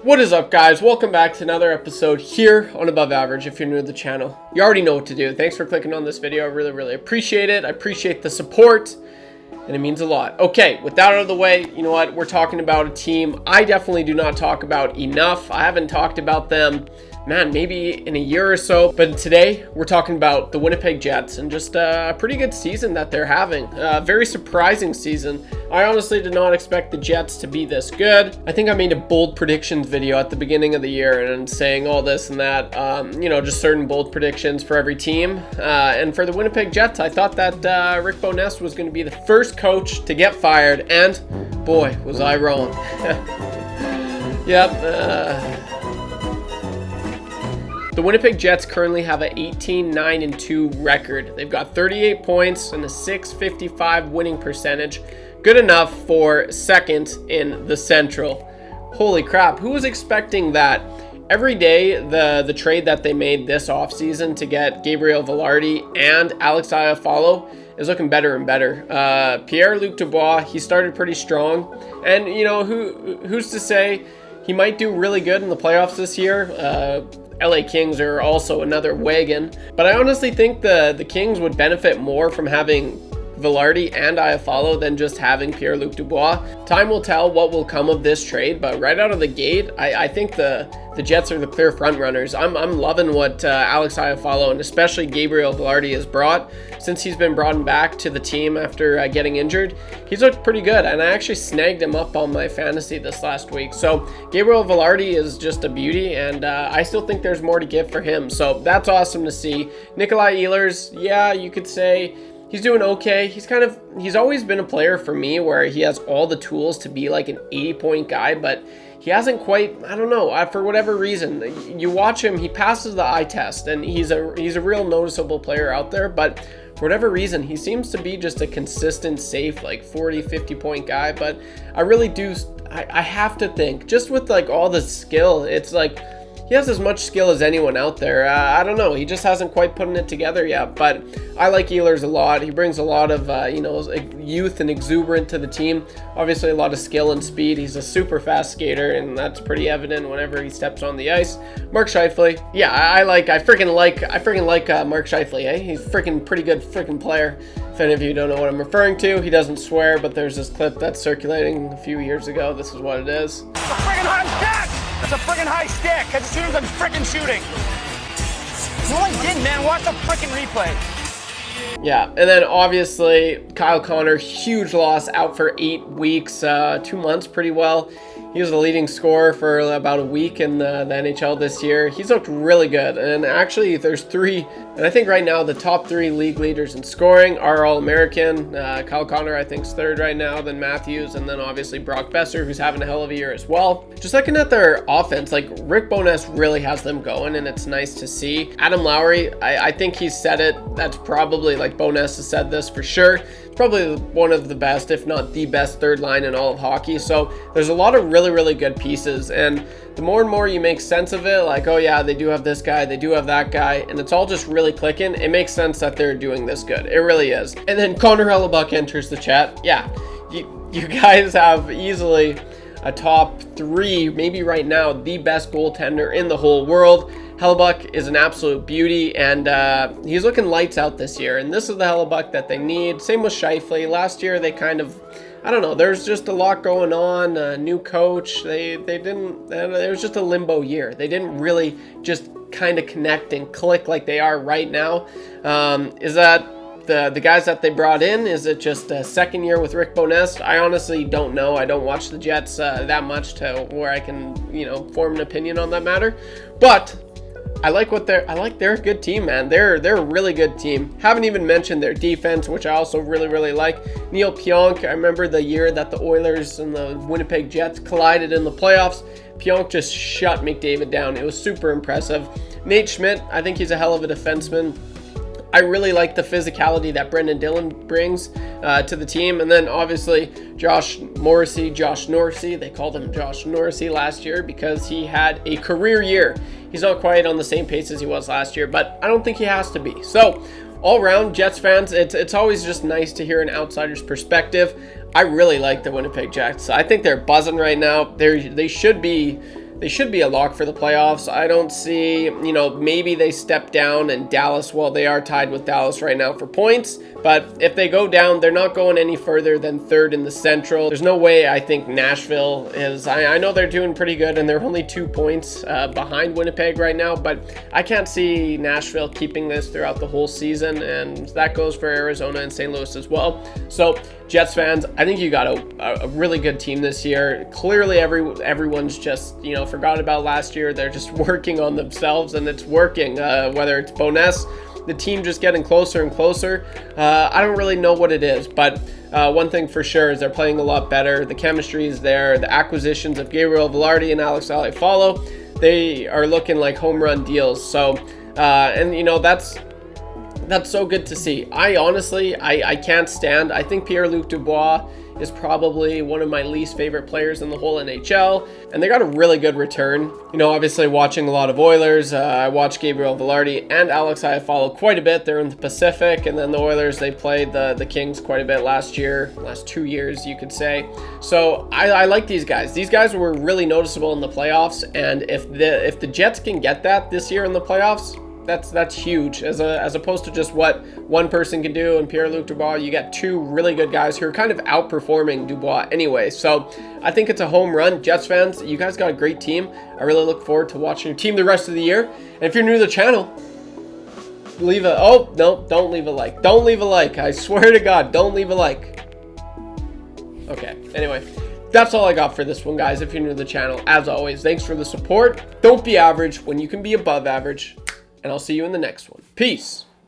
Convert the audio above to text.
What is up, guys? Welcome back to another episode here on Above Average. If you're new to the channel, you already know what to do. Thanks for clicking on this video. I really appreciate it. I appreciate the support, and it means a lot. Okay, with that out of the way, you know what? We're talking about a team I definitely do not talk about enough. I haven't talked about them, man, maybe in a year or so. But today, we're talking about the Winnipeg Jets and just a pretty good season that they're having. A very surprising season. I honestly did not expect the Jets to be this good. I think I made a bold predictions video at the beginning of the year and saying all this and that, just certain bold predictions for every team. And for the Winnipeg Jets, I thought that Rick Bowness was going to be the first coach to get fired, and boy, was I wrong. Yep. The Winnipeg Jets currently have an 18-9-2 record. They've got 38 points and a .655 winning percentage. Good enough for second in the Central. Holy crap, who was expecting that? Every day, the trade that they made this offseason to get Gabriel Vilardi and Alex Scheifele is looking better and better. Pierre-Luc Dubois, he started pretty strong. And, you know, who's to say he might do really good in the playoffs this year? LA Kings are also another wagon. But I honestly think the Kings would benefit more from having Vilardi and Scheifele than just having Pierre-Luc Dubois. Time will tell what will come of this trade, but right out of the gate, I think the Jets are the clear front runners. I'm loving what Alex Scheifele and especially Gabriel Vilardi has brought since he's been brought back to the team after getting injured. He's looked pretty good, and I actually snagged him up on my fantasy this last week. So Gabriel Vilardi is just a beauty, and I still think there's more to give for him. So that's awesome to see. Nikolai Ehlers, yeah, you could say he's doing okay. He's always been a player for me where he has all the tools to be like an 80-point guy, but he hasn't quite, I don't know, for whatever reason. You watch him, he passes the eye test, and he's a real noticeable player out there, but for whatever reason, he seems to be just a consistent, safe, like 40, 50-point guy. But I really do, I have to think, just with like all the skill, it's like, he has as much skill as anyone out there. I don't know. He just hasn't quite putting it together yet. But I like Ehlers a lot. He brings a lot of, youth and exuberant to the team. Obviously, a lot of skill and speed. He's a super fast skater, and that's pretty evident whenever he steps on the ice. Mark Scheifele. Yeah, I freaking like Mark Scheifele. Eh? He's freaking pretty good freaking player. If any of you don't know what I'm referring to, he doesn't swear, but there's this clip that's circulating a few years ago. This is what it is. It's a freaking high stick! It's a freaking high stick! As soon as I'm freaking shooting. No, I didn't, man. Watch the freaking replay. Yeah, and then obviously Kyle Connor, huge loss, out for 8 weeks, 2 months pretty well. He was the leading scorer for about a week in the NHL this year. He's looked really good, and actually there's three, and I think right now the top 3 league leaders in scoring are All-American. Kyle Connor, I think, is third right now, then Matthews, and then obviously Brock Besser, who's having a hell of a year as well. Just looking at their offense, like Rick Bowness really has them going, and it's nice to see. Adam Lowry, I think he's said it. That's probably, like Bowness has said this for sure, probably one of the best, if not the best third line in all of hockey. So there's a lot of really good pieces, and the more and more you make sense of it, like, oh yeah, they do have this guy, they do have that guy, and it's all just really clicking. It makes sense that they're doing this good. It really is. And then Connor Hellebuck enters the chat. Yeah, you guys have easily a top 3, maybe right now, the best goaltender in the whole world. Hellebuck is an absolute beauty, and he's looking lights out this year, and this is the Hellebuck that they need. Same with Scheifele. Last year, they kind of, I don't know, there's just a lot going on, new coach. It was just a limbo year. They didn't really just kind of connect and click like they are right now. Is that the guys that they brought in? Is it just a second year with Rick Bowness? I honestly don't know. I don't watch the Jets that much to where I can, form an opinion on that matter. But I like they're a good team, man. They're a really good team. Haven't even mentioned their defense, which I also really like. Neil Pionk, I remember the year that the Oilers and the Winnipeg Jets collided in the playoffs. Pionk just shut McDavid down. It was super impressive. Nate Schmidt, I think he's a hell of a defenseman. I really like the physicality that Brendan Dillon brings to the team. And then obviously Josh Norrisy. They called him Josh Norrisy last year because he had a career year. He's not quite on the same pace as he was last year, but I don't think he has to be. So all around, Jets fans, it's always just nice to hear an outsider's perspective. I really like the Winnipeg Jets. I think they're buzzing right now. They should be they should be a lock for the playoffs. I don't see, you know, maybe they step down, and Dallas, well, they are tied with Dallas right now for points, but if they go down, they're not going any further than third in the Central. There's no way I think Nashville is, I know they're doing pretty good, and they're only 2 points behind Winnipeg right now, but I can't see Nashville keeping this throughout the whole season, and that goes for Arizona and St. Louis as well. So Jets fans, I think you got a really good team this year. Clearly everyone's just, you know, forgot about last year. They're just working on themselves, and it's working, whether it's Boness, the team just getting closer and closer. I don't really know what it is, but one thing for sure is they're playing a lot better. The chemistry is there. The acquisitions of Gabriel Velarde and Alex Scheifele, they are looking like home run deals. So, and you know, that's so good to see. I honestly, I can't stand. I think Pierre-Luc Dubois is probably one of my least favorite players in the whole NHL, and they got a really good return. You know, obviously watching a lot of Oilers, I watched Gabriel Velarde and Alex Scheifele quite a bit. They're in the Pacific, and then the Oilers, they played the Kings quite a bit last 2 years, you could say. So I like these guys. These guys were really noticeable in the playoffs, and if the Jets can get that this year in the playoffs, that's huge, as opposed to just what one person can do. And Pierre-Luc Dubois, you get 2 really good guys who are kind of outperforming Dubois anyway. So I think it's a home run. Jets fans, you guys got a great team. I really look forward to watching your team the rest of the year. And if you're new to the channel, don't leave a like. Don't leave a like. I swear to God, don't leave a like. Okay, anyway, that's all I got for this one, guys. If you're new to the channel, as always, thanks for the support. Don't be average when you can be above average. And I'll see you in the next one. Peace.